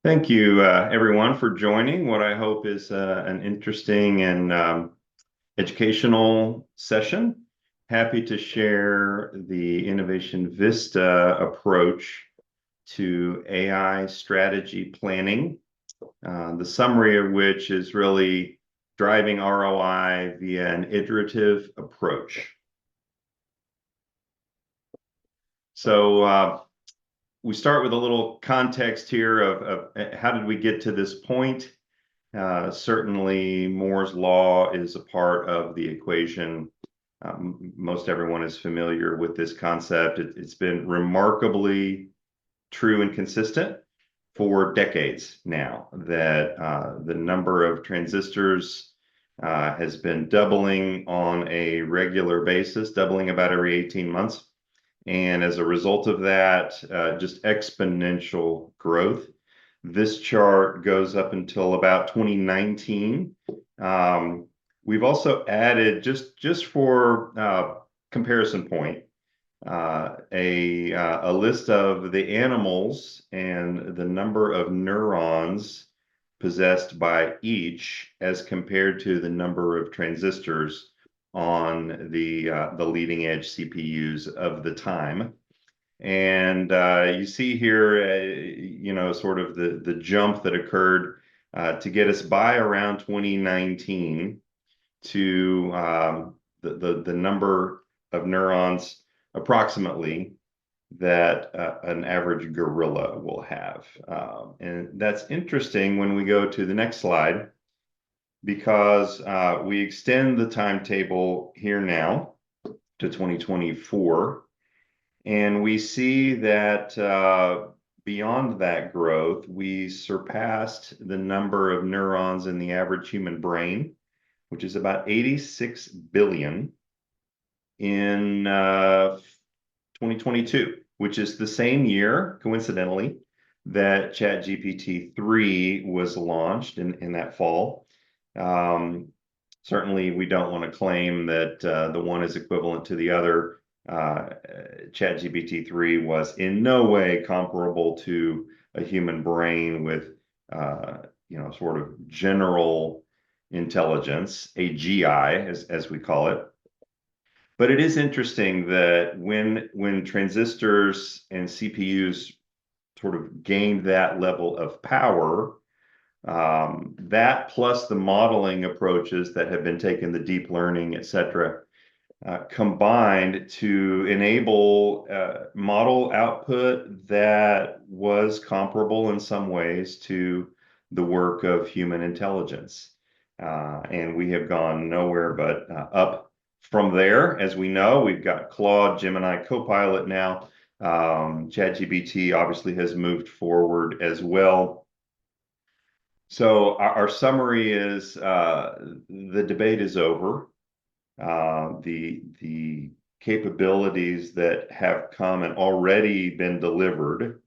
Thank you, everyone, for joining what I hope is an interesting and educational session. Happy to share the Innovation Vista approach to AI strategy planning, the summary of which is really driving ROI via an iterative approach. So we start with a little context here of how did we get to this point? Certainly, Moore's law is a part of the equation. Most everyone is familiar with this concept. It's been remarkably true and consistent for decades now that the number of transistors has been doubling on a regular basis, doubling about every 18 months. And as a result of that, just exponential growth. This chart goes up until about 2019. We've also added, just for comparison point, a list of the animals and the number of neurons possessed by each as compared to the number of transistors on the leading edge CPUs of the time. And you see here, sort of the jump that occurred to get us by around 2019 to the number of neurons approximately that an average gorilla will have. And that's interesting when we go to the next slide, because we extend the timetable here now to 2024. And we see that beyond that growth, we surpassed the number of neurons in the average human brain, which is about 86 billion in 2022, which is the same year, coincidentally, that ChatGPT-3 was launched in that fall. Certainly, we don't want to claim that the one is equivalent to the other. ChatGPT-3 was in no way comparable to a human brain with, sort of general intelligence, AGI, as we call it. But it is interesting that when transistors and CPUs sort of gained that level of power, that plus the modeling approaches that have been taken, the deep learning, et cetera, combined to enable model output that was comparable in some ways to the work of human intelligence. And we have gone nowhere but up from there. As we know, we've got Claude, Gemini, Copilot now. ChatGPT obviously has moved forward as well. So our summary is the debate is over. The capabilities that have come and already been delivered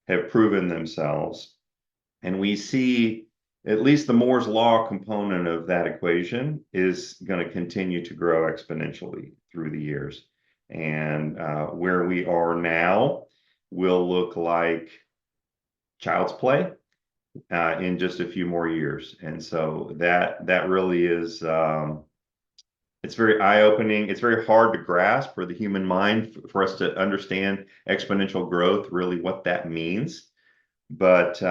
have proven themselves. And we see at least the Moore's law component of that equation is going to continue to grow exponentially through the years. And where we are now will look like child's play in just a few more years. And so that really is it's very eye-opening. It's very hard to grasp for the human mind for us to understand exponential growth, really what that means. But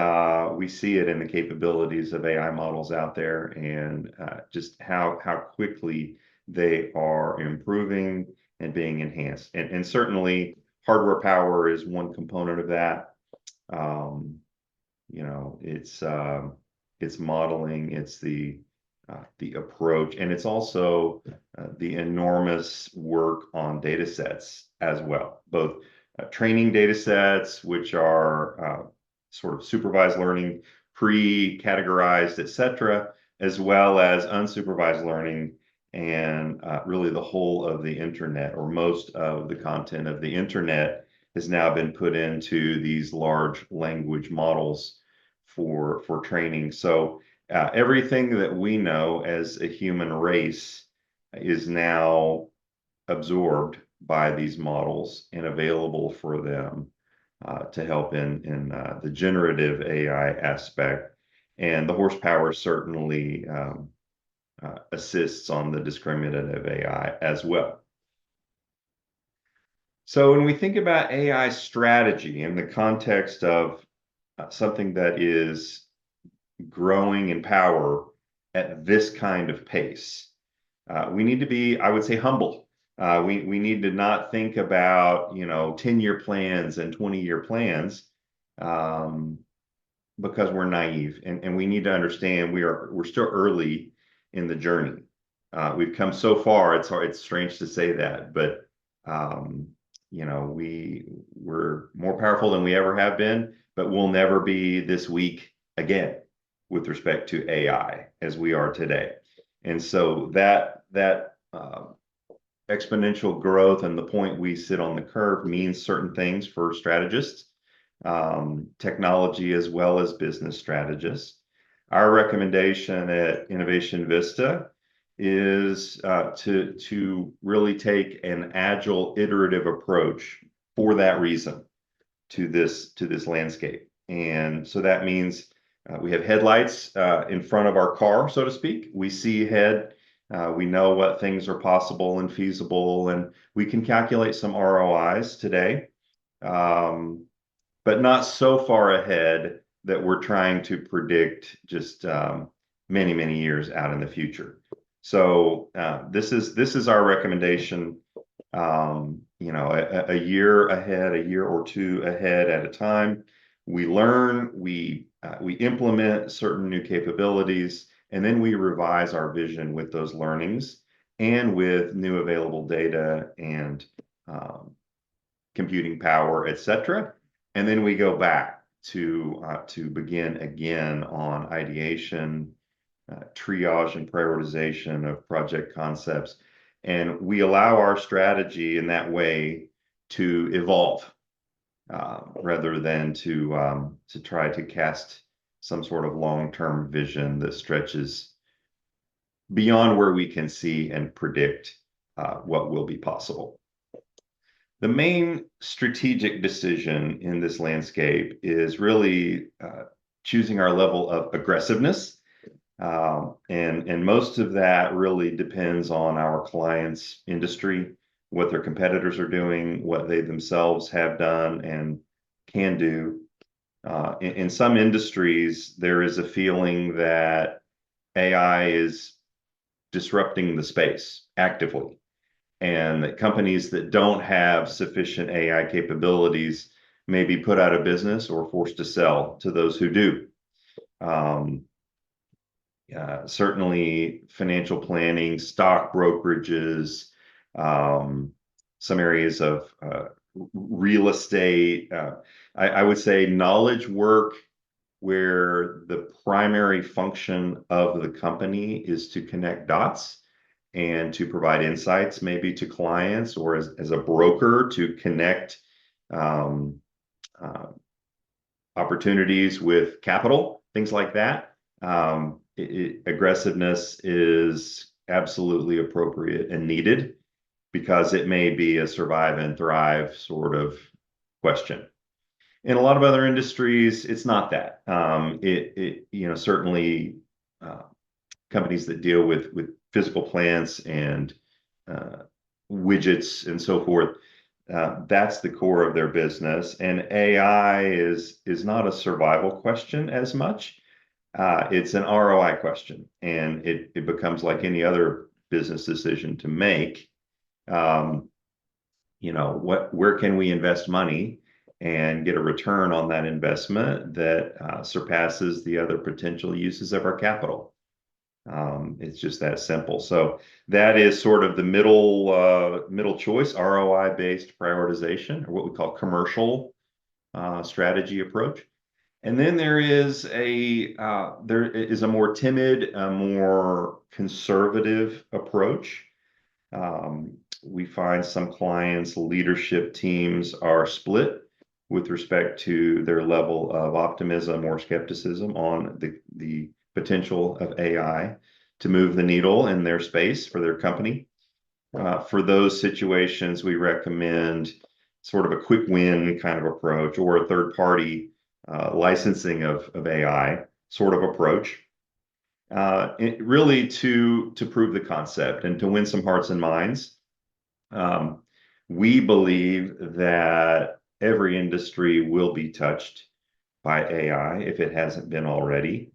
we see it in the capabilities of AI models out there, and just how quickly they are improving and being enhanced. And certainly hardware power is one component of that. It's modeling, it's the approach, and it's also the enormous work on data sets as well, both training data sets, which are sort of supervised learning, pre-categorized, et cetera, as well as unsupervised learning, and really the whole of the internet, or most of the content of the internet, has now been put into these large language models for training. So everything that we know as a human race is now absorbed by these models and available for them. to help in the generative AI aspect. And the horsepower certainly assists on the discriminative AI as well. So when we think about AI strategy in the context of something that is growing in power at this kind of pace, we need to be, I would say, humble. We need to not think about 10-year plans and 20-year plans because we're naive, and we need to understand we're still early in the journey. We've come so far. It's strange to say that, but we're more powerful than we ever have been, but we'll never be this weak again with respect to AI as we are today. And so that exponential growth and the point we sit on the curve means certain things for strategists, technology as well as business strategists. Our recommendation at Innovation Vista is to really take an agile, iterative approach for that reason to this landscape. And so that means we have headlights in front of our car, so to speak. We see ahead. We know what things are possible and feasible, and we can calculate some ROIs today, but not so far ahead that we're trying to predict just many, many years out in the future. So this is our recommendation. A year ahead, a year or two ahead at a time. We learn, we implement certain new capabilities, and then we revise our vision with those learnings and with new available data and computing power, etc. And then we go back to begin again on ideation, triage and prioritization of project concepts. And we allow our strategy in that way to evolve rather than to try to cast some sort of long-term vision that stretches beyond where we can see and predict what will be possible. The main strategic decision in this landscape is really choosing our level of aggressiveness. And most of that really depends on our clients' industry, what their competitors are doing, what they themselves have done and can do. In some industries, there is a feeling that AI is disrupting the space actively, and that companies that don't have sufficient AI capabilities may be put out of business or forced to sell to those who do. Certainly financial planning, stock brokerages, some areas of real estate. I would say knowledge work where the primary function of the company is to connect dots and to provide insights maybe to clients, or as a broker to connect opportunities with capital, things like that. Aggressiveness is absolutely appropriate and needed because it may be a survive and thrive sort of question. In a lot of other industries, it's not that. Certainly companies that deal with physical plants and widgets and so forth, that's the core of their business. And AI is not a survival question as much. It's an ROI question, and it becomes like any other business decision to make. Where can we invest money and get a return on that investment that surpasses the other potential uses of our capital? It's just that simple. So that is sort of the middle choice, ROI-based prioritization, or what we call commercial strategy approach. And then there is a more timid, a more conservative approach. We find some clients' leadership teams are split with respect to their level of optimism or skepticism on the potential of AI to move the needle in their space for their company. For those situations, we recommend sort of a quick win kind of approach, or a third party licensing of AI sort of approach, really to prove the concept and to win some hearts and minds. We believe that every industry will be touched by AI if it hasn't been already.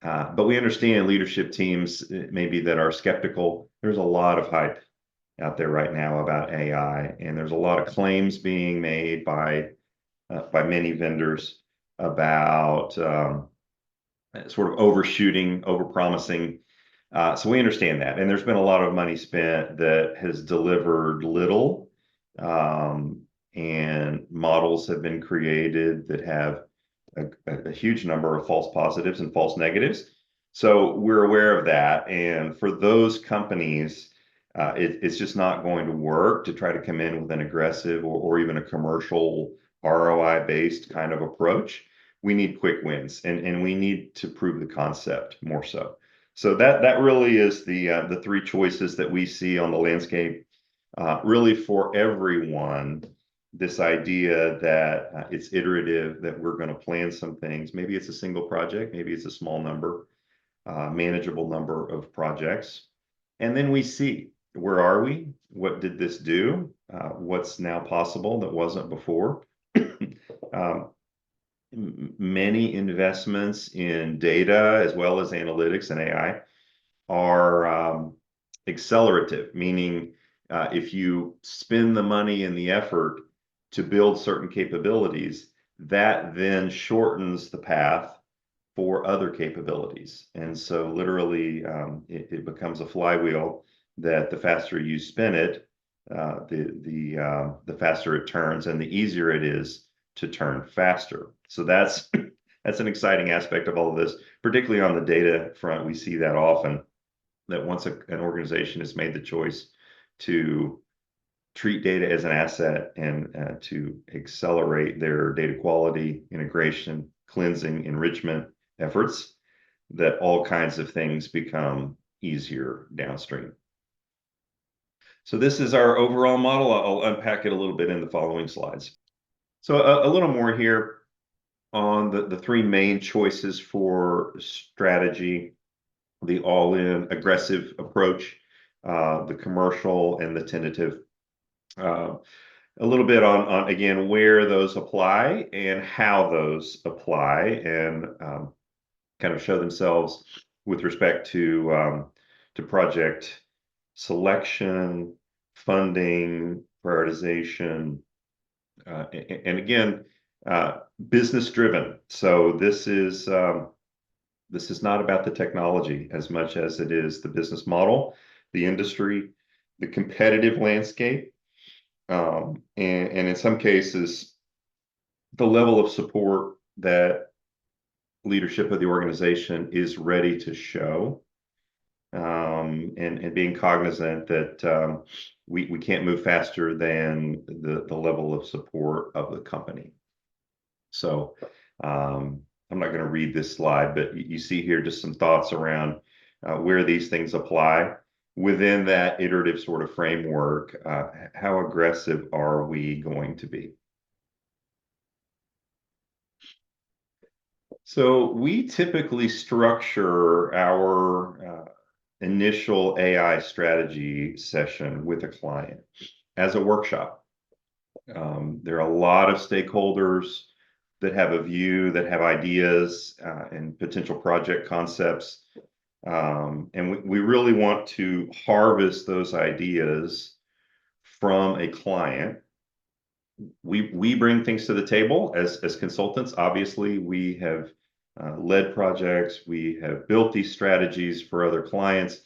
But we understand leadership teams maybe that are skeptical. There's a lot of hype out there right now about AI, and there's a lot of claims being made by many vendors about sort of overshooting, overpromising. So we understand that, and there's been a lot of money spent that has delivered little, and models have been created that have a huge number of false positives and false negatives. So we're aware of that, and for those companies, it's just not going to work to try to come in with an aggressive or even a commercial ROI based kind of approach. We need quick wins, and we need to prove the concept more so. So that really is the three choices that we see on the landscape, really for everyone. This idea that it's iterative, that we're going to plan some things. Maybe it's a single project, maybe it's a small number, manageable number of projects, and then we see, where are we? What did this do? What's now possible that wasn't before? Many investments in data as well as analytics and AI are accelerative, meaning if you spend the money and the effort to build certain capabilities, that then shortens the path for other capabilities. And so literally it becomes a flywheel that the faster you spin it, the faster it turns, and the easier it is to turn faster. So that's an exciting aspect of all of this, particularly on the data front. We see that often, that once an organization has made the choice to treat data as an asset and to accelerate their data quality, integration, cleansing, enrichment efforts, that all kinds of things become easier downstream. So this is our overall model. I'll unpack it a little bit in the following slides. So a little more here on the three main choices for strategy: the all-in aggressive approach, the commercial, and the tentative. A little bit on again, where those apply and how those apply, and kind of show themselves with respect to project selection, funding, prioritization, and again, business driven. So this is not about the technology as much as it is the business model, the industry, the competitive landscape, and in some cases, the level of support that leadership of the organization is ready to show, and being cognizant that we can't move faster than the level of support of the company. So I'm not going to read this slide, but you see here just some thoughts around where these things apply within that iterative sort of framework. How aggressive are we going to be? So we typically structure our initial AI strategy session with a client as a workshop. There are a lot of stakeholders that have a view, that have ideas and potential project concepts. And we really want to harvest those ideas from a client. We bring things to the table as consultants. Obviously, we have led projects. We have built these strategies for other clients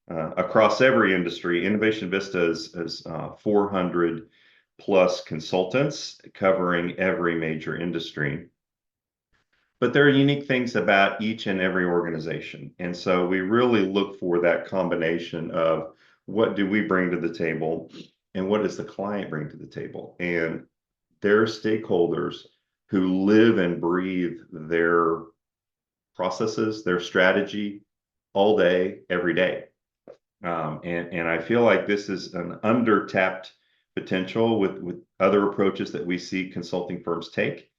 across every industry. Innovation Vista is 400 plus consultants covering every major industry. But there are unique things about each and every organization. And so we really look for that combination of what do we bring to the table and what does the client bring to the table. And there are stakeholders who live and breathe their processes, their strategy all day, every day. And I feel like this is an under-tapped potential with other approaches that we see consulting firms take.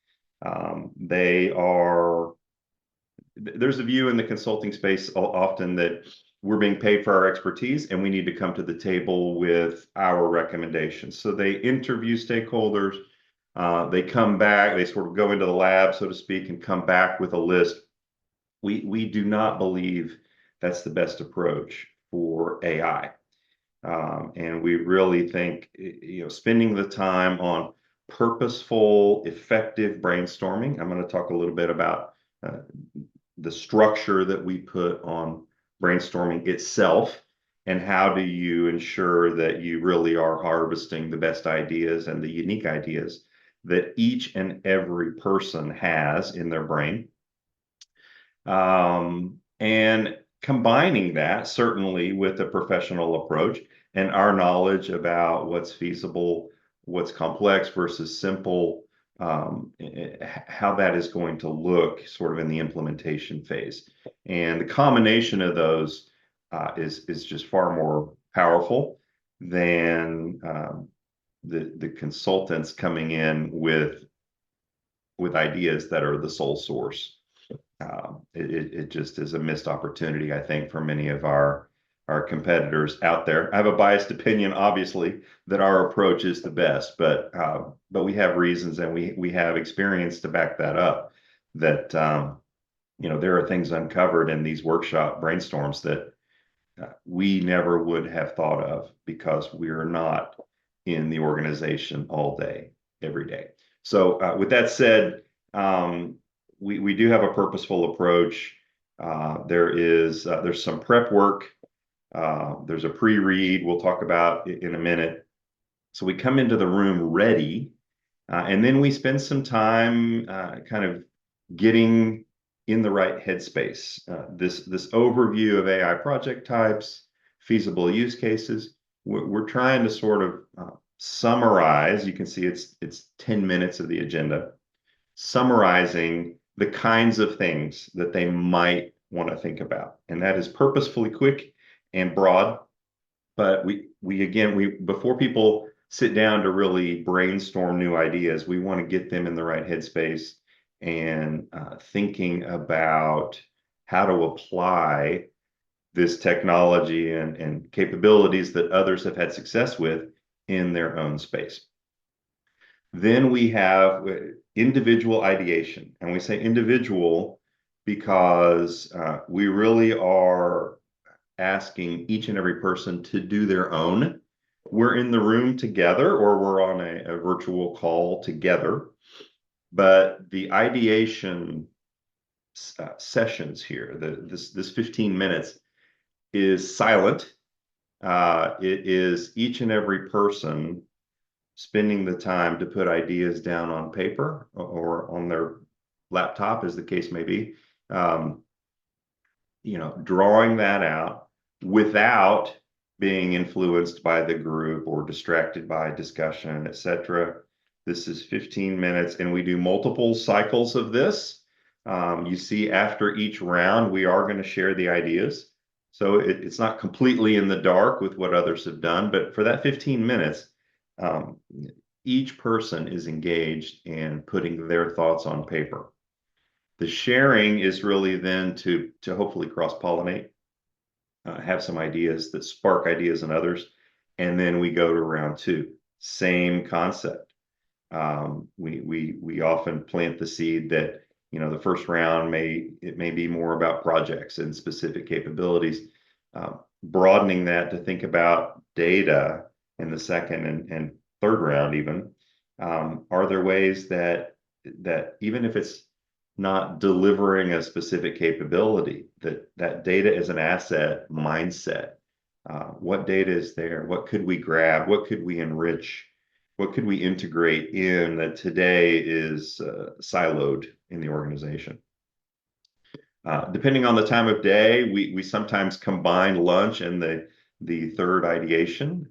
There's a view in the consulting space often that we're being paid for our expertise and we need to come to the table with our recommendations. So they interview stakeholders, they come back, they sort of go into the lab, so to speak, and come back with a list. We do not believe that's the best approach for AI. And we really think, spending the time on purposeful, effective brainstorming. I'm going to talk a little bit about the structure that we put on brainstorming itself, and how do you ensure that you really are harvesting the best ideas and the unique ideas that each and every person has in their brain. And combining that certainly with a professional approach and our knowledge about what's feasible, what's complex versus simple, how that is going to look sort of in the implementation phase. And the combination of those is just far more powerful than the consultants coming in with ideas that are the sole source. It just is a missed opportunity, I think, for many of our competitors out there. I have a biased opinion, obviously, that our approach is the best, but we have reasons and we have experience to back that up. That there are things uncovered in these workshop brainstorms that we never would have thought of because we're not in the organization all day, every day. So with that said, we do have a purposeful approach. There's some prep work. There's a pre-read we'll talk about in a minute. So we come into the room ready, and then we spend some time kind of getting in the right headspace. This overview of AI project types, feasible use cases. We're trying to sort of summarize. You can see it's 10 minutes of the agenda, summarizing the kinds of things that they might want to think about. And that is purposefully quick and broad. But before people sit down to really brainstorm new ideas, we want to get them in the right headspace and thinking about how to apply this technology and capabilities that others have had success with in their own space. Then we have individual ideation, and we say individual because we really are asking each and every person to do their own. We're in the room together, or we're on a virtual call together, but the ideation sessions here, this 15 minutes is silent. It is each and every person spending the time to put ideas down on paper or on their laptop, as the case may be, drawing that out without being influenced by the group or distracted by discussion, etc. This is 15 minutes, and we do multiple cycles of this. You see, after each round, we are going to share the ideas. So it's not completely in the dark with what others have done, but for that 15 minutes, each person is engaged in putting their thoughts on paper. The sharing is really then to hopefully cross-pollinate, have some ideas that spark ideas in others, and then we go to round two. Same concept. We often plant the seed that the first round may be more about projects and specific capabilities, broadening that to think about data in the second and third round even. Are there ways that even if it's not delivering a specific capability, that data is an asset mindset? What data is there? What could we grab? What could we enrich? What could we integrate in that today is siloed in the organization? Depending on the time of day, we sometimes combine lunch and the third ideation.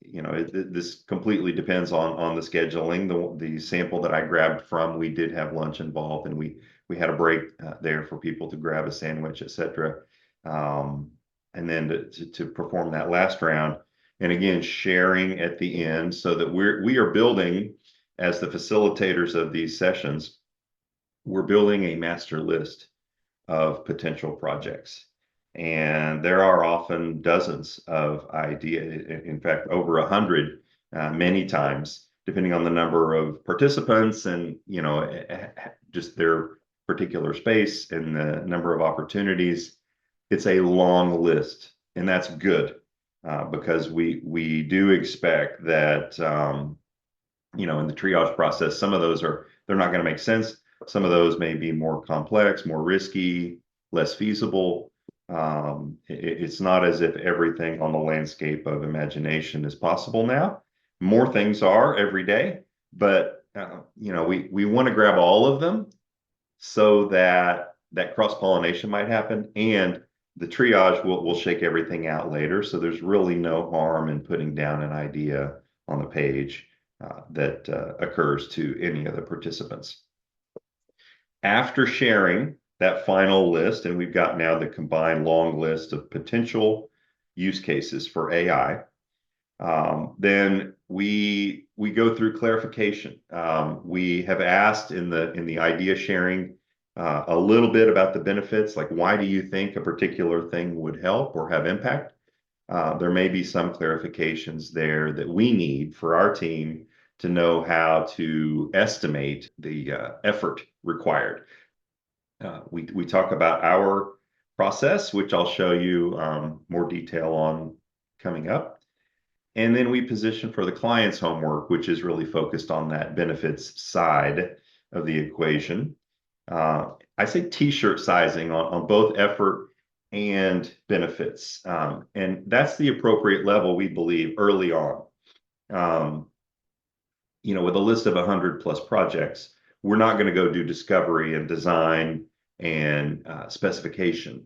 This completely depends on the scheduling. The sample that I grabbed from, we did have lunch involved, and we had a break there for people to grab a sandwich, etc. And then to perform that last round, and again, sharing at the end, so that we are building, as the facilitators of these sessions, we're building a master list of potential projects. And there are often dozens of ideas, in fact, over 100 many times, depending on the number of participants and, just their particular space and the number of opportunities. It's a long list, and that's good, because we do expect that, in the triage process, some of those they're not going to make sense. Some of those may be more complex, more risky, less feasible. It's not as if everything on the landscape of imagination is possible now. More things are every day, but we want to grab all of them, so that cross-pollination might happen, and the triage will shake everything out later. So there's really no harm in putting down an idea on the page that occurs to any of the participants. After sharing that final list, and we've got now the combined long list of potential use cases for AI, then we go through clarification. We have asked in the idea sharing a little bit about the benefits, like, why do you think a particular thing would help or have impact? There may be some clarifications there that we need for our team to know how to estimate the effort required. We talk about our process, which I'll show you more detail on coming up. And then we position for the client's homework, which is really focused on that benefits side of the equation. I say t-shirt sizing on both effort and benefits. And that's the appropriate level, we believe, early on. With a list of 100 plus projects, we're not going to go do discovery and design and specification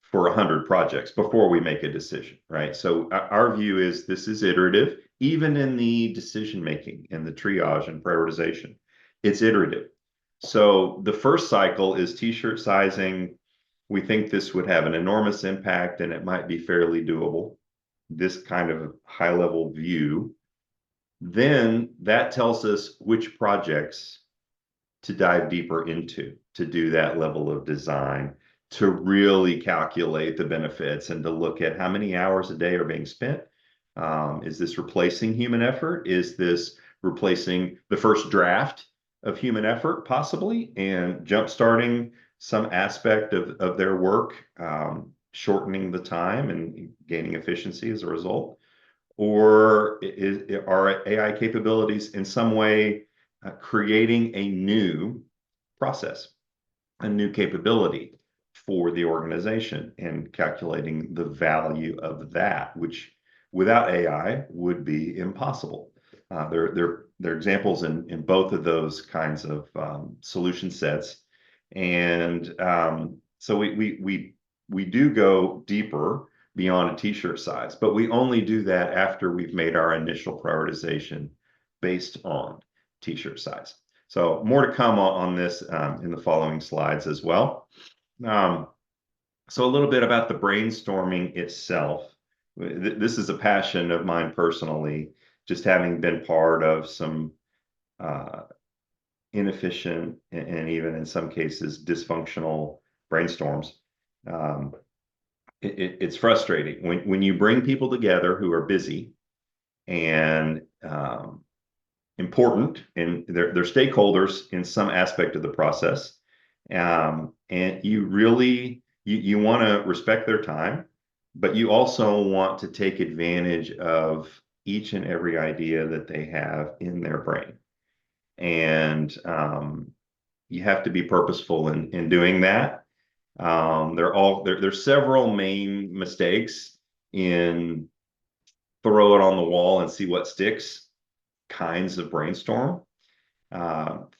for 100 projects before we make a decision, right? So our view is this is iterative, even in the decision making and the triage and prioritization. It's iterative. So the first cycle is t-shirt sizing. We think this would have an enormous impact, and it might be fairly doable, this kind of high level view. Then that tells us which projects to dive deeper into, to do that level of design, to really calculate the benefits and to look at how many hours a day are being spent. Is this replacing human effort? Is this replacing the first draft of human effort, possibly, and jumpstarting some aspect of their work, shortening the time and gaining efficiency as a result? Or are AI capabilities in some way creating a new process, a new capability for the organization, and calculating the value of that, which without AI would be impossible. There are examples in both of those kinds of solution sets. And so we do go deeper beyond a t-shirt size, but we only do that after we've made our initial prioritization based on t-shirt size. So more to come on this in the following slides as well. So a little bit about the brainstorming itself. This is a passion of mine personally, just having been part of some inefficient and even in some cases dysfunctional brainstorms. It's frustrating when you bring people together who are busy and important, and they're stakeholders in some aspect of the process, and you really you want to respect their time, but you also want to take advantage of each and every idea that they have in their brain, and you have to be purposeful in doing that. There's several main mistakes in throw it on the wall and see what sticks kinds of brainstorm.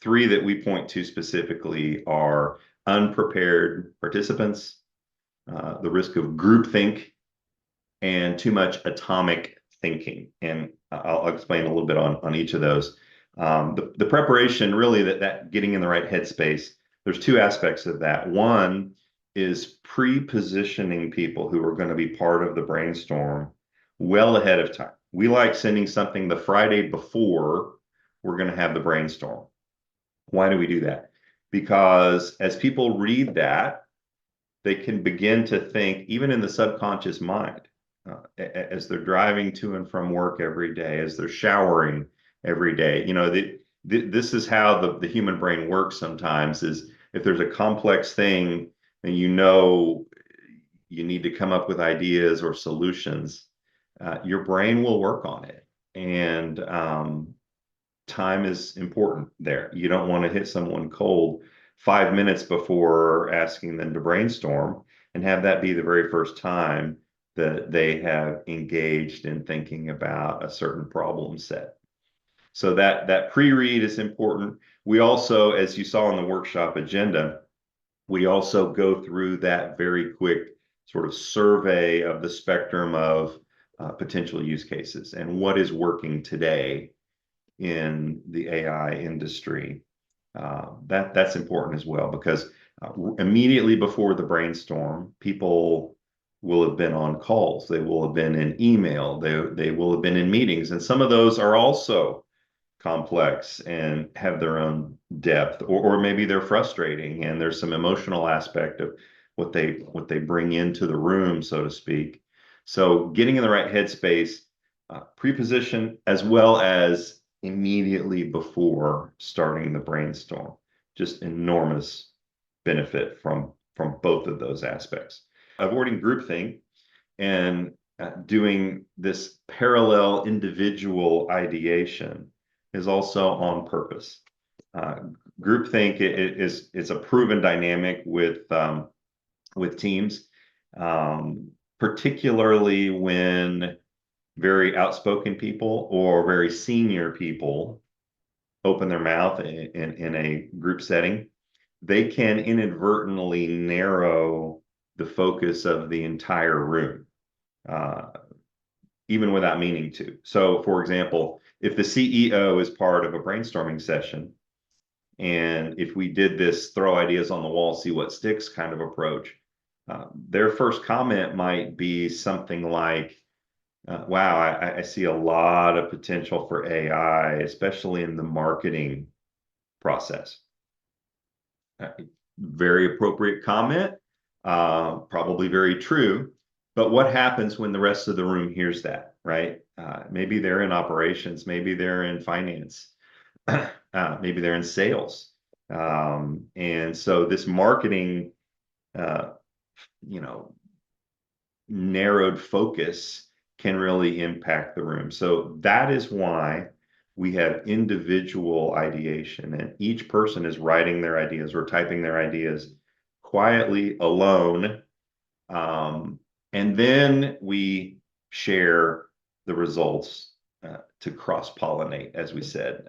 Three that we point to specifically are unprepared participants, the risk of groupthink, and too much atomic thinking. And I'll explain a little bit on each of those. The preparation, really, that getting in the right headspace, there's two aspects of that. One is pre-positioning people who are going to be part of the brainstorm well ahead of time. We like sending something the Friday before we're going to have the brainstorm. Why do we do that? Because as people read that, they can begin to think, even in the subconscious mind, as they're driving to and from work every day, as they're showering every day. This is how the human brain works sometimes, is if there's a complex thing and you need to come up with ideas or solutions, your brain will work on it. And time is important there. You don't want to hit someone cold 5 minutes before asking them to brainstorm and have that be the very first time that they have engaged in thinking about a certain problem set. So that pre-read is important. We also, as you saw in the workshop agenda, we also go through that very quick sort of survey of the spectrum of potential use cases and what is working today in the AI industry. That's important as well, because immediately before the brainstorm, people will have been on calls, they will have been in email, they will have been in meetings, and some of those are also complex and have their own depth, or maybe they're frustrating and there's some emotional aspect of what they bring into the room, so to speak. So getting in the right headspace, pre-position, as well as immediately before starting the brainstorm, just enormous benefit from both of those aspects. Avoiding groupthink and doing this parallel individual ideation is also on purpose. Groupthink is a proven dynamic with teams, particularly when very outspoken people or very senior people open their mouth in a group setting. They can inadvertently narrow the focus of the entire room, even without meaning to. So, for example, if the CEO is part of a brainstorming session, and if we did this throw ideas on the wall, see what sticks kind of approach, their first comment might be something like, wow, I see a lot of potential for AI, especially in the marketing process. Very appropriate comment, probably very true. But what happens when the rest of the room hears that, right? Maybe they're in operations, maybe they're in finance, maybe they're in sales. And so this marketing, narrowed focus can really impact the room. So that is why we have individual ideation, and each person is writing their ideas or typing their ideas quietly alone. And then we share the results to cross-pollinate, as we said,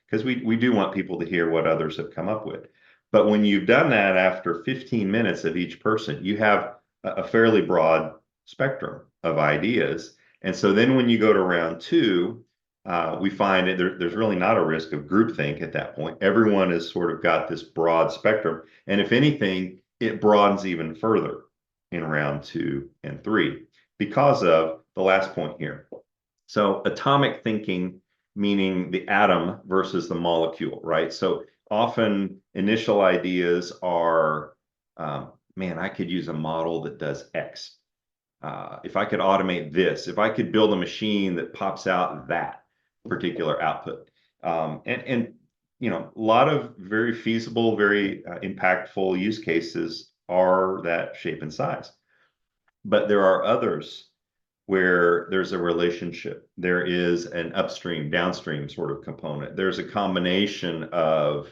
because we do want people to hear what others have come up with. But when you've done that after 15 minutes of each person, you have a fairly broad spectrum of ideas. And so then when you go to round two, we find that there's really not a risk of groupthink at that point. Everyone has sort of got this broad spectrum. And if anything, it broadens even further in round 2 and 3 because of the last point here. So atomic thinking, meaning the atom versus the molecule, right? So often initial ideas are, man, I could use a model that does X. If I could automate this, if I could build a machine that pops out that particular output. And a lot of very feasible, very impactful use cases are that shape and size. But there are others where there's a relationship. There is an upstream, downstream sort of component. There's a combination of,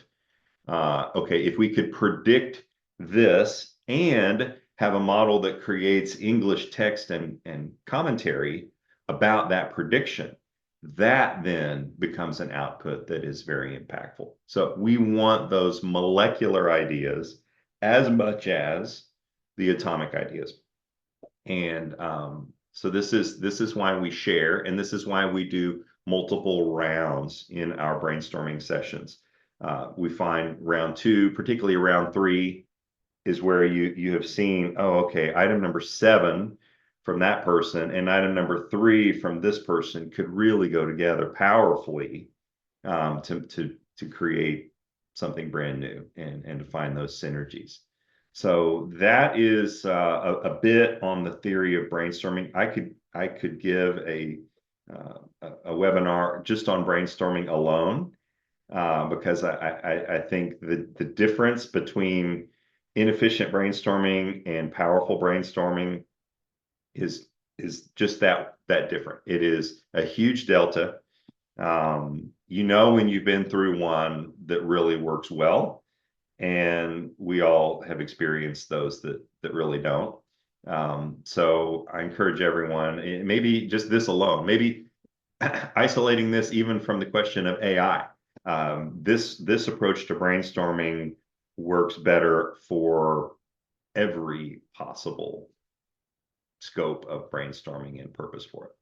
okay, if we could predict this and have a model that creates English text and commentary about that prediction, that then becomes an output that is very impactful. So we want those molecular ideas as much as the atomic ideas. And so this is why we share, and this is why we do multiple rounds in our brainstorming sessions. We find round 2, particularly round 3, is where you have seen, oh, okay, item number 7 from that person and item number 3 from this person could really go together powerfully to create something brand new and to find those synergies. So that is a bit on the theory of brainstorming. I could give a webinar just on brainstorming alone, because I think the difference between inefficient brainstorming and powerful brainstorming is just that different. It is a huge delta. When you've been through one that really works well, and we all have experienced those that really don't. So I encourage everyone, maybe just this alone, maybe isolating this even from the question of AI. This approach to brainstorming works better for every possible scope of brainstorming and purpose for it.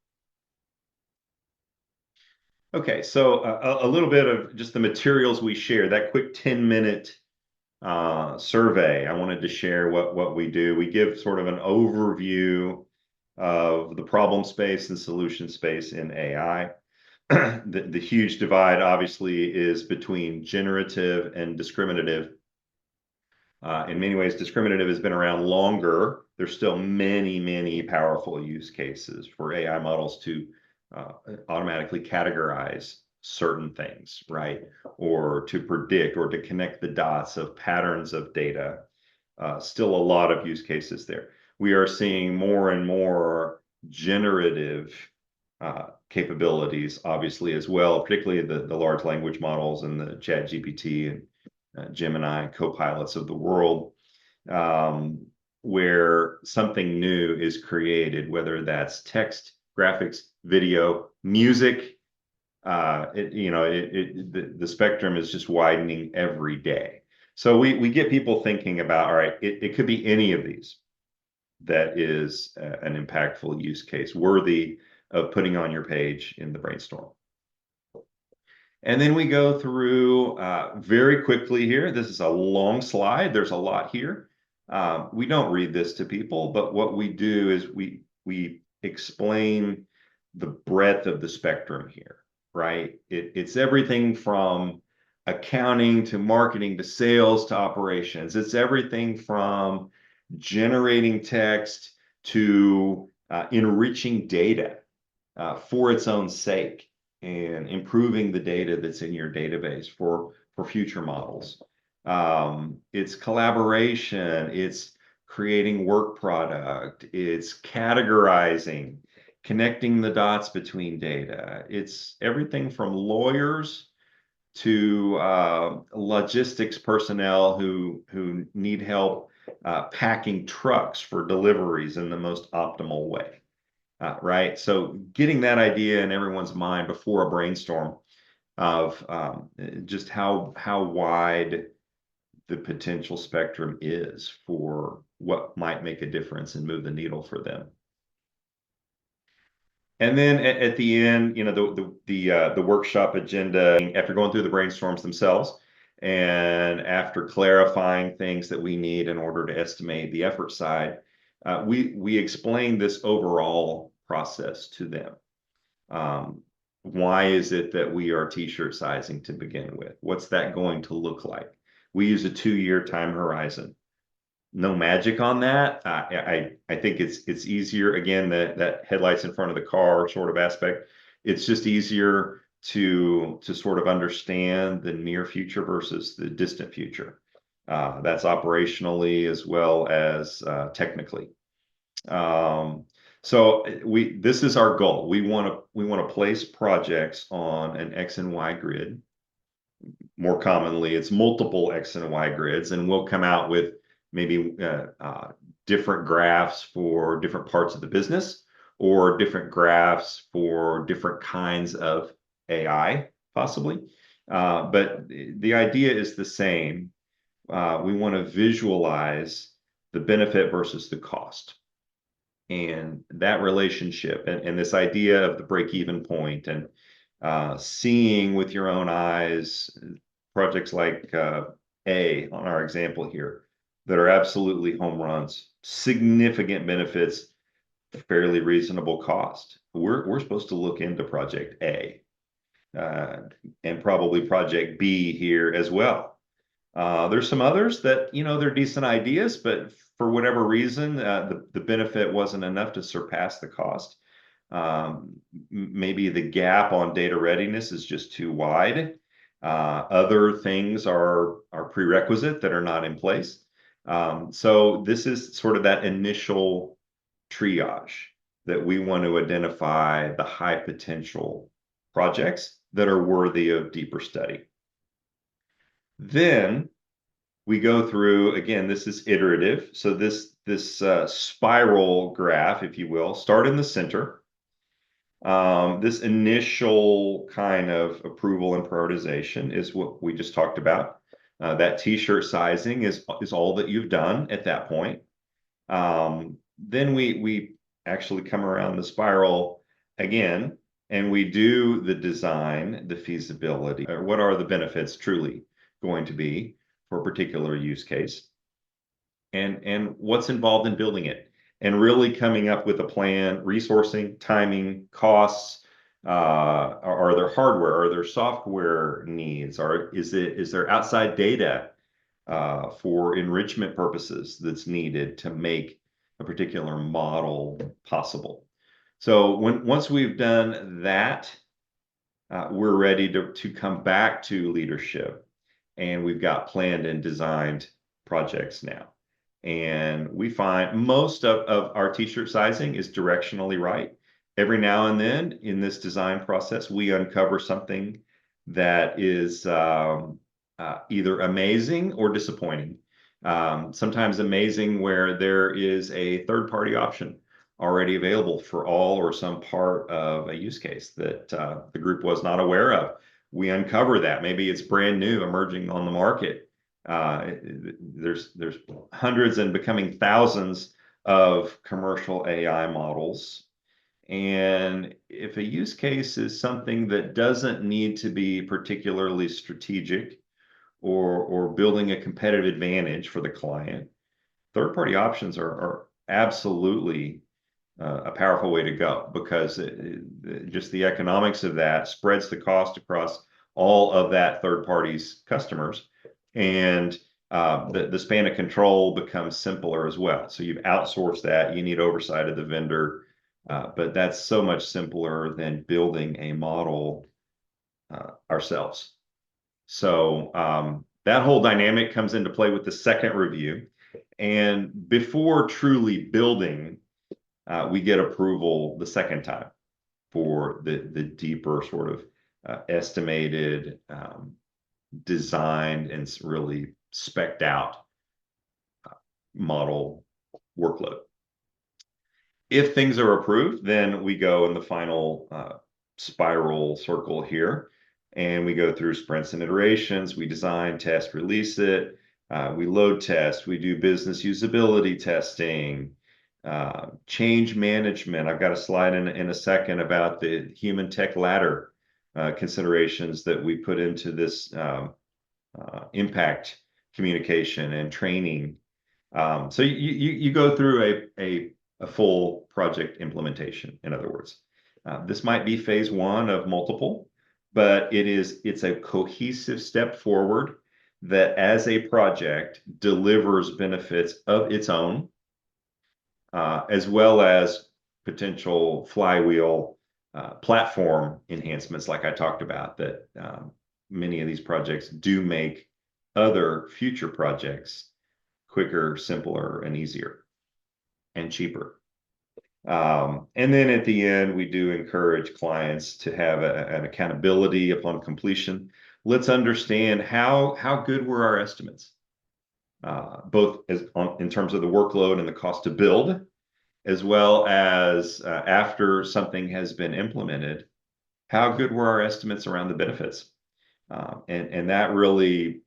Okay, so a little bit of just the materials we share, that quick 10-minute survey. I wanted to share what we do. We give sort of an overview of the problem space and solution space in AI. The huge divide, obviously, is between generative and discriminative. In many ways, discriminative has been around longer. There's still many powerful use cases for AI models to automatically categorize certain things, right? Or to predict or to connect the dots of patterns of data. Still a lot of use cases there. We are seeing more and more generative capabilities, obviously, as well, particularly the large language models and the ChatGPT and Gemini co-pilots of the world, where something new is created, whether that's text, graphics, video, music. The spectrum is just widening every day. So we get people thinking about, all right, it could be any of these that is an impactful use case worthy of putting on your page in the brainstorm. And then we go through very quickly here. This is a long slide. There's a lot here. We don't read this to people, but what we do is we explain the breadth of the spectrum here, right? It's everything from accounting to marketing to sales to operations. It's everything from generating text to enriching data for its own sake and improving the data that's in your database for future models. It's collaboration, it's creating work product, it's categorizing, connecting the dots between data. It's everything from lawyers to logistics personnel who need help packing trucks for deliveries in the most optimal way. Right? So getting that idea in everyone's mind before a brainstorm of just how wide the potential spectrum is for what might make a difference and move the needle for them. And then at the end, the workshop agenda, after going through the brainstorms themselves and after clarifying things that we need in order to estimate the effort side, we explain this overall process to them. Why is it that we are t-shirt sizing to begin with? What's that going to look like? We use a 2-year time horizon. No magic on that. I think it's easier, again, that headlights in front of the car sort of aspect. It's just easier to sort of understand the near future versus the distant future. That's operationally as well as technically. So this is our goal. We want to place projects on an X and Y grid. More commonly, it's multiple X and Y grids, and we'll come out with maybe different graphs for different parts of the business or different graphs for different kinds of AI, possibly. But the idea is the same. We want to visualize the benefit versus the cost. And that relationship and this idea of the break-even point and seeing with your own eyes projects like A on our example here that are absolutely home runs, significant benefits fairly reasonable cost. We're supposed to look into project A and probably project B here as well. There's some others that, they're decent ideas, but for whatever reason, the benefit wasn't enough to surpass the cost. Maybe the gap on data readiness is just too wide. Other things are prerequisite that are not in place. So this is sort of that initial triage that we want to identify the high potential projects that are worthy of deeper study. Then we go through, again, this is iterative. So this spiral graph, if you will, start in the center. This initial kind of approval and prioritization is what we just talked about. That t-shirt sizing is all that you've done at that point. Then we actually come around the spiral again, and we do the design, the feasibility. What are the benefits truly going to be for a particular use case? And what's involved in building it? And really coming up with a plan, resourcing, timing, costs. Are there hardware? Are there software needs? Is there outside data for enrichment purposes that's needed to make a particular model possible? So once we've done that, we're ready to come back to leadership, and we've got planned and designed projects now. And we find most of our t-shirt sizing is directionally right. Every now and then in this design process, we uncover something that is either amazing or disappointing. Sometimes amazing where there is a third-party option already available for all or some part of a use case that the group was not aware of. We uncover that. Maybe it's brand new, emerging on the market. There's hundreds and becoming thousands of commercial AI models. And if a use case is something that doesn't need to be particularly strategic or building a competitive advantage for the client, third-party options are absolutely a powerful way to go, because just the economics of that spreads the cost across all of that third party's customers, and the span of control becomes simpler as well. So you've outsourced that. You need oversight of the vendor, but that's so much simpler than building a model ourselves. So that whole dynamic comes into play with the second review. And before truly building, we get approval the second time for the deeper sort of estimated, designed, and really spec'd out model workload. If things are approved, then we go in the final spiral circle here, and we go through sprints and iterations. We design, test, release it. We load test. We do business usability testing. Change management. I've got a slide in a second about the human tech ladder considerations that we put into this impact communication and training. So you go through a full project implementation, in other words. This might be phase one of multiple, but it's a cohesive step forward that, as a project, delivers benefits of its own, as well as potential flywheel platform enhancements, like I talked about, that many of these projects do make other future projects quicker, simpler, and easier, and cheaper. And then at the end, we do encourage clients to have an accountability upon completion. Let's understand how good were our estimates, both in terms of the workload and the cost to build, as well as after something has been implemented, how good were our estimates around the benefits? And that really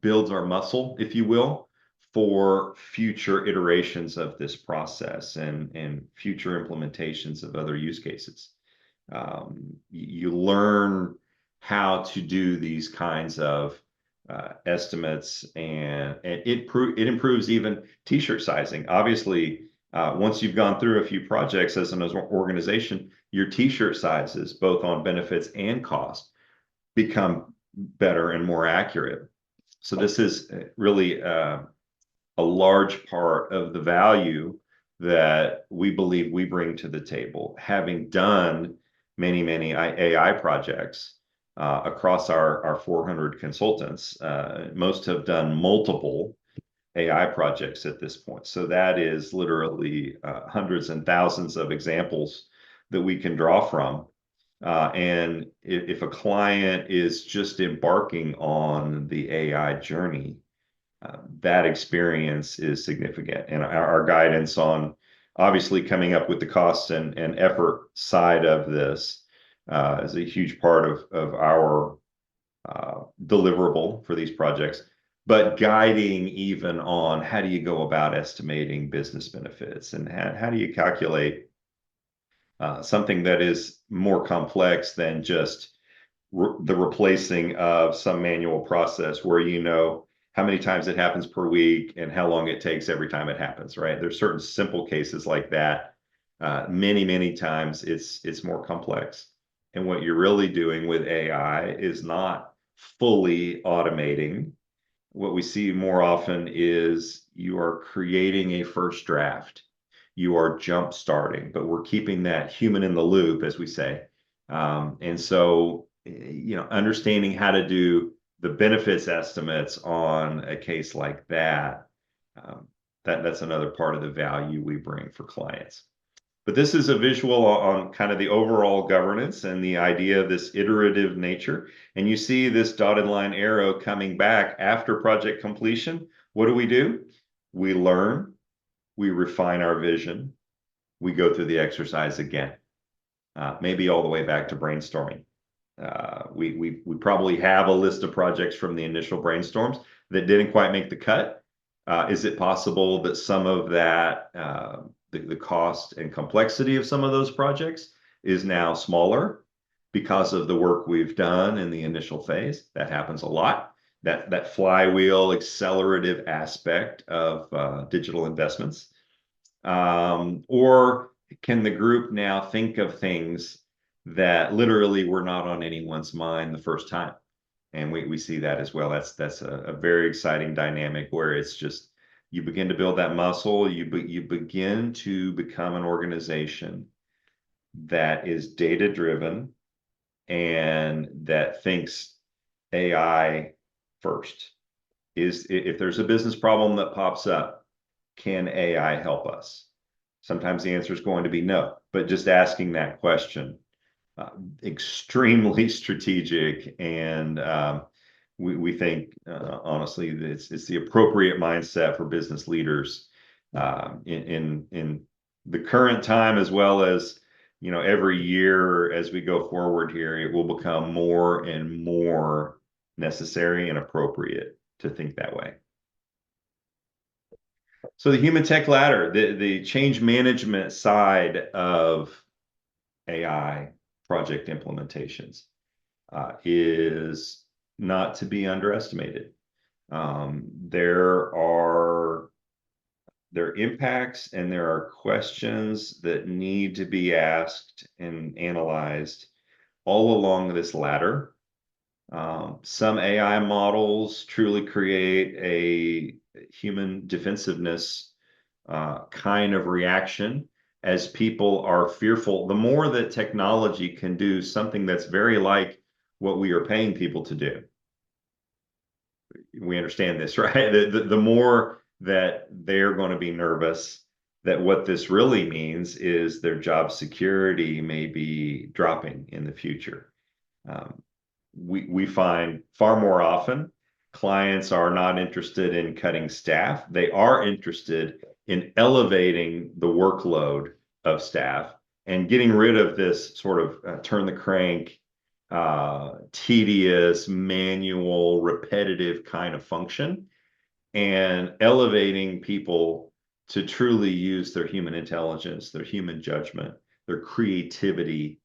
builds our muscle, if you will, for future iterations of this process and future implementations of other use cases. You learn how to do these kinds of estimates, and it improves even t-shirt sizing. Obviously, Once you've gone through a few projects as an organization, your t-shirt sizes, both on benefits and cost, become better and more accurate. So this is really a large part of the value that we believe we bring to the table, having done many AI projects across our 400 consultants. Most have done multiple AI projects at this point. So that is literally hundreds and thousands of examples that we can draw from. And if a client is just embarking on the AI journey, that experience is significant. And our guidance on obviously coming up with the costs and effort side of this is a huge part of our deliverable for these projects, but guiding even on how do you go about estimating business benefits, and how do you calculate something that is more complex than just the replacing of some manual process where you know how many times it happens per week and how long it takes every time it happens, right? There's certain simple cases like that. Many times it's more complex. And what you're really doing with AI is not fully automating. What we see more often is you are creating a first draft. You are jump starting, but we're keeping that human in the loop, as we say. And so, understanding how to do the benefits estimates on a case like that, that's another part of the value we bring for clients. But this is a visual on kind of the overall governance and the idea of this iterative nature. And you see this dotted line arrow coming back after project completion. What do? We learn, we refine our vision, we go through the exercise again, maybe all the way back to brainstorming. We probably have a list of projects from the initial brainstorms that didn't quite make the cut. Is it possible that some of that, the cost and complexity of some of those projects is now smaller because of the work we've done in the initial phase? That happens a lot. That flywheel accelerative aspect of digital investments. Or can the group now think of things that literally were not on anyone's mind the first time? And we see that as well. That's a very exciting dynamic where it's just you begin to build that muscle. You begin to become an organization that is data driven and that thinks AI first. If there's a business problem that pops up, can AI help us? Sometimes the answer is going to be no, but just asking that question, extremely strategic, and we think honestly that it's the appropriate mindset for business leaders in the current time, as well as every year as we go forward here, it will become more and more necessary and appropriate to think that way. So the human tech ladder, the change management side of AI project implementations is not to be underestimated. There are impacts and there are questions that need to be asked and analyzed all along this ladder. Some AI models truly create a human defensiveness kind of reaction as people are fearful. The more that technology can do something that's very like what we are paying people to do, we understand this, right? The more that they're going to be nervous that what this really means is their job security may be dropping in the future. We find far more often clients are not interested in cutting staff. They are interested in elevating the workload of staff and getting rid of this sort of turn the crank, tedious, manual, repetitive kind of function, and elevating people to truly use their human intelligence, their human judgment, their creativity.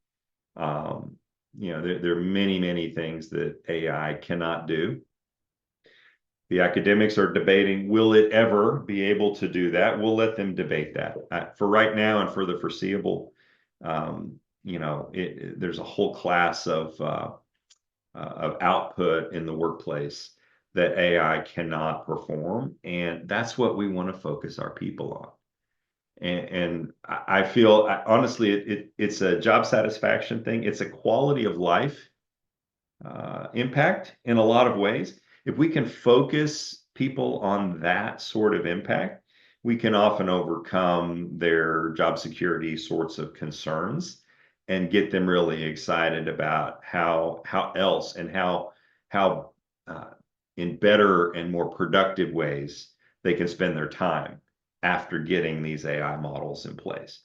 There are many things that AI cannot do. The academics are debating, will it ever be able to do that? We'll let them debate that. For right now and for the foreseeable, there's a whole class of output in the workplace that AI cannot perform, and that's what we want to focus our people on. And I feel honestly, it's a job satisfaction thing. It's a quality of life impact in a lot of ways. If we can focus people on that sort of impact, we can often overcome their job security sorts of concerns and get them really excited about how else and how uh, in better and more productive ways they can spend their time after getting these AI models in place.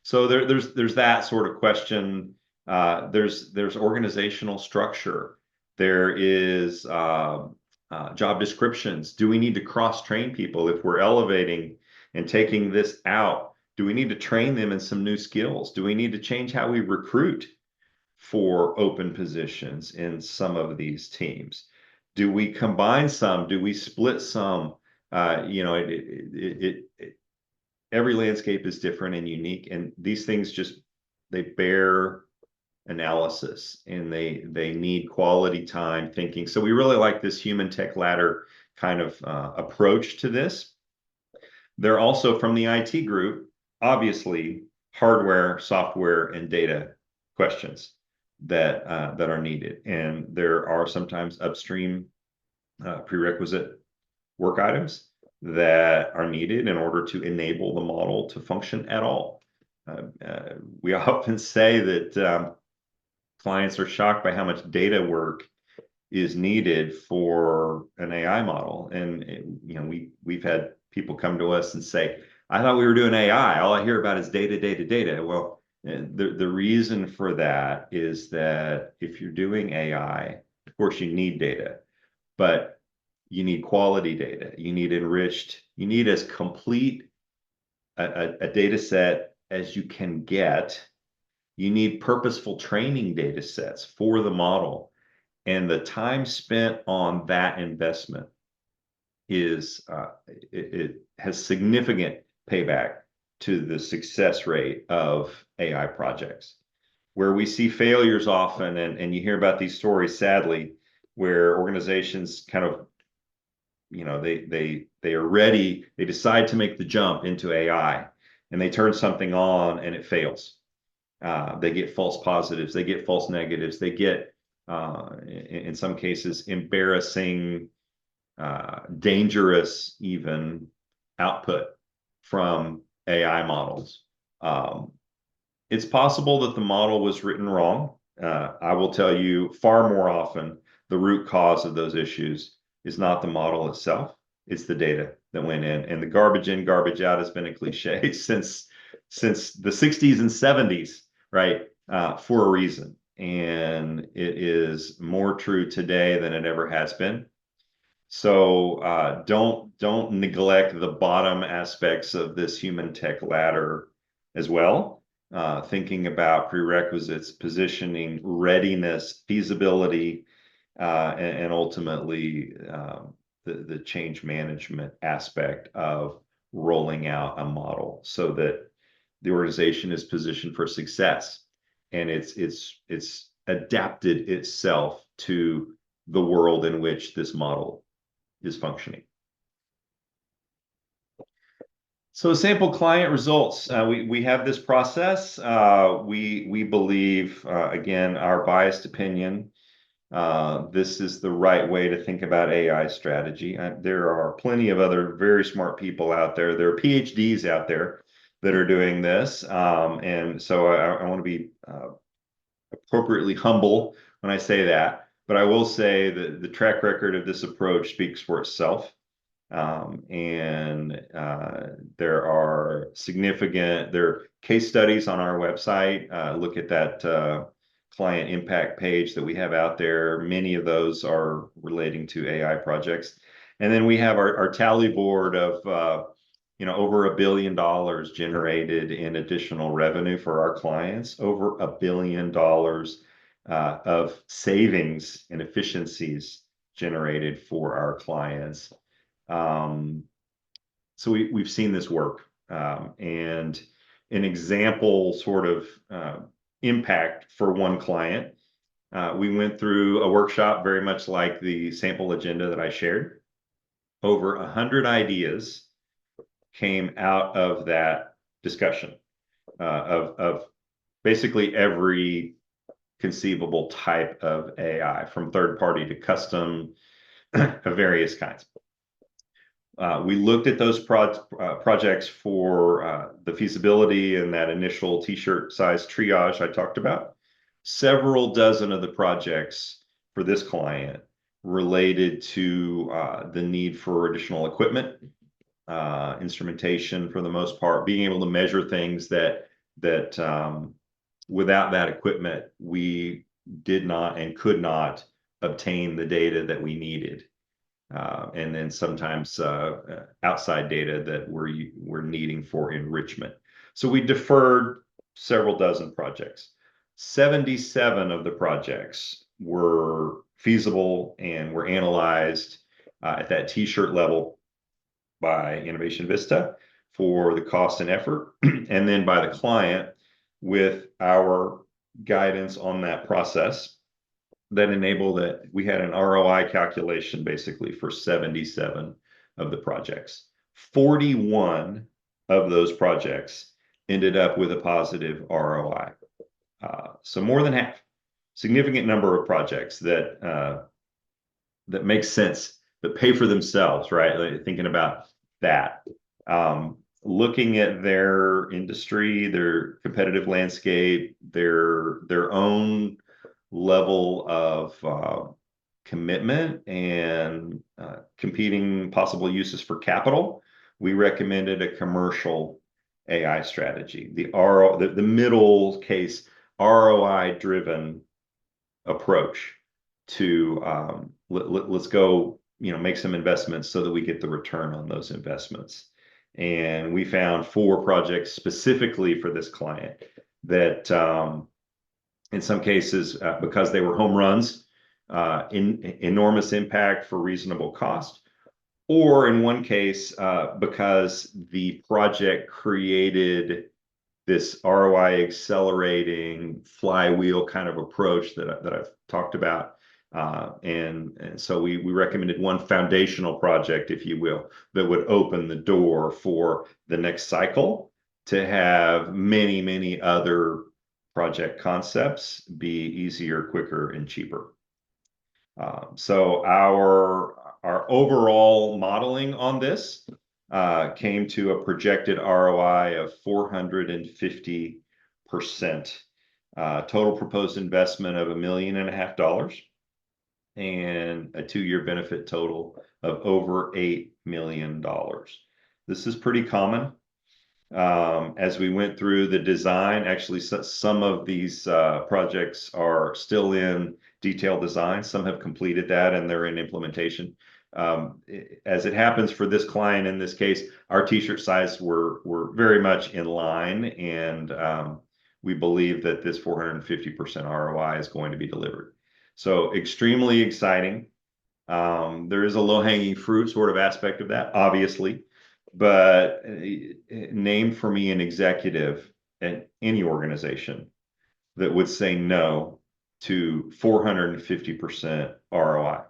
So there's that sort of question. There's organizational structure. There is job descriptions. Do we need to cross-train people if we're elevating and taking this out? Do we need to train them in some new skills? Do we need to change how we recruit for open positions in some of these teams? Do we combine some? Do we split some? Every landscape is different and unique, and these things they bear analysis, and they need quality time thinking. So we really like this human tech ladder kind of approach to this. They're also from the IT group, obviously hardware, software, and data questions that are needed, and there are sometimes upstream prerequisite work items that are needed in order to enable the model to function at all. We often say that clients are shocked by how much data work is needed for an AI model. And we've had people come to us and say, I thought we were doing AI. All I hear about is data, data, data. Well, the reason for that is that if you're doing AI, of course you need data, but you need quality data. You need enriched, you need as complete a data set as you can get. You need purposeful training data sets for the model. And the time spent on that investment is, it has significant payback to the success rate of AI projects. Where we see failures often, and you hear about these stories, sadly, where organizations kind of they are ready, they decide to make the jump into AI, and they turn something on and it fails. They get false positives, they get false negatives, they get in some cases embarrassing, dangerous even output from AI models. It's possible that the model was written wrong. I will tell you, far more often the root cause of those issues is not the model itself, it's the data that went in. And the garbage in, garbage out has been a cliche since the 60s and 70s, right? For a reason. And it is more true today than it ever has been. So don't neglect the bottom aspects of this human tech ladder as well. Thinking about prerequisites, positioning, readiness, feasibility, and ultimately the change management aspect of rolling out a model so that the organization is positioned for success, and it's adapted itself to the world in which this model is functioning. So sample client results, we have this process. We believe, again, our biased opinion, this is the right way to think about AI strategy. There are plenty of other very smart people out there. There are PhDs out there that are doing this. And so I want to be appropriately humble when I say that. But I will say that the track record of this approach speaks for itself. There are case studies on our website. Look at that client impact page that we have out there. Many of those are relating to AI projects. And then we have our tally board of over $1 billion generated in additional revenue for our clients, over $1 billion of savings and efficiencies generated for our clients. So we've seen this work. And an example sort of impact for one client, we went through a workshop very much like the sample agenda that I shared. Over 100 ideas came out of that discussion of basically every conceivable type of AI, from third party to custom of various kinds. We looked at those projects for the feasibility and that initial t-shirt size triage I talked about. Several dozen of the projects for this client related to the need for additional equipment, instrumentation for the most part, being able to measure things that without that equipment, we did not and could not obtain the data that we needed. And then sometimes outside data that we're needing for enrichment. So we deferred several dozen projects. 77 of the projects were feasible and were analyzed at that t-shirt level by Innovation Vista for the cost and effort, and then by the client with our guidance on that process that enabled that we had an ROI calculation basically for 77 of the projects. 41 of those projects ended up with a positive ROI. So more than half, significant number of projects that make sense, that pay for themselves, right? Like thinking about that. Looking at their industry, their competitive landscape, their own level of commitment and competing possible uses for capital, we recommended a commercial AI strategy. The middle case ROI-driven approach to let's go, make some investments so that we get the return on those investments. And we found 4 projects specifically for this client that in some cases, because they were home runs, enormous impact for reasonable cost, or in one case, because the project created this ROI accelerating flywheel kind of approach that I've talked about. And so we recommended one foundational project, if you will, that would open the door for the next cycle to have many, many other project concepts be easier, quicker, and cheaper. So our overall modeling on this came to a projected ROI of 450%, total proposed investment of $1.5 million, and a 2-year benefit total of over $8 million. This is pretty common. As we went through the design, actually some of these projects are still in detailed design. Some have completed that and they're in implementation. As it happens for this client in this case, our t-shirt size were very much in line, and we believe that this 450% ROI is going to be delivered. So extremely exciting. There is a low-hanging fruit sort of aspect of that, obviously. But name for me an executive at any organization that would say no to 450% ROI.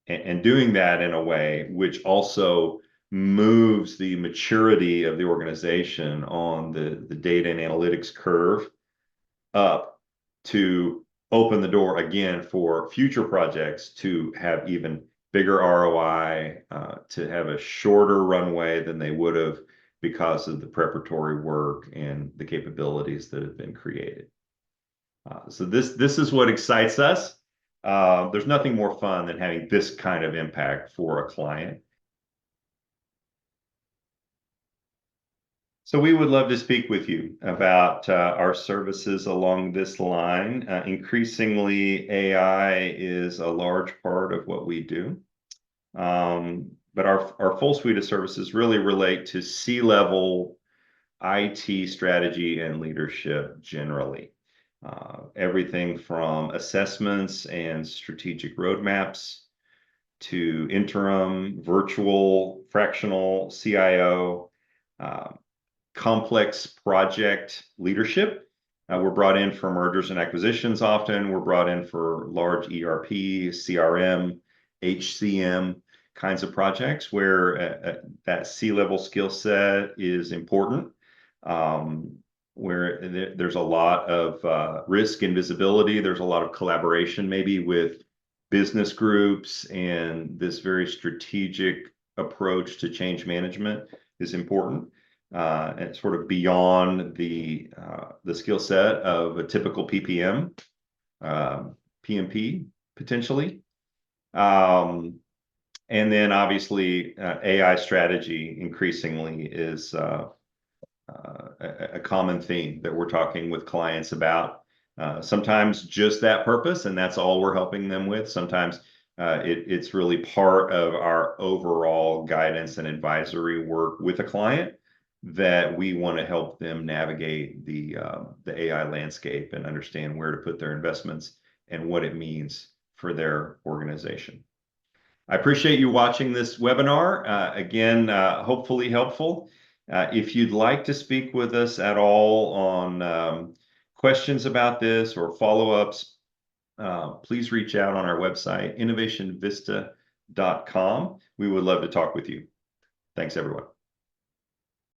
And doing that in a way which also moves the maturity of the organization on the data and analytics curve up to open the door again for future projects to have even bigger ROI, to have a shorter runway than they would have because of the preparatory work and the capabilities that have been created. So this is what excites us. There's nothing more fun than having this kind of impact for a client. So we would love to speak with you about our services along this line. Increasingly, AI is a large part of what we do. But our full suite of services really relate to C-level IT strategy and leadership generally. everything from assessments and strategic roadmaps to interim, virtual, fractional, CIO, complex project leadership. We're brought in for mergers and acquisitions often. We're brought in for large ERP, CRM, HCM kinds of projects where that C-level skill set is important, where there's a lot of risk and visibility. There's a lot of collaboration maybe with business groups, and this very strategic approach to change management is important. And sort of beyond the skill set of a typical PPM, PMP potentially. And then obviously AI strategy increasingly is a common theme that we're talking with clients about. Sometimes just that purpose, and that's all we're helping them with. Sometimes it's really part of our overall guidance and advisory work with a client that we want to help them navigate the AI landscape and understand where to put their investments and what it means for their organization. I appreciate you watching this webinar. Again, hopefully helpful. If you'd like to speak with us at all on questions about this or follow-ups, please reach out on our website, innovationvista.com. We would love to talk with you. Thanks, everyone.